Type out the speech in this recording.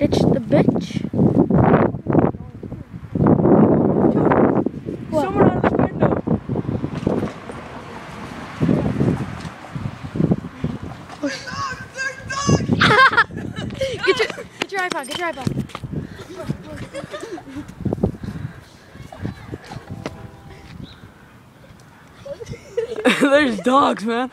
Ditch the bitch. What? Someone out of the window. Get your iPod. Get your iPod. There's dogs, man.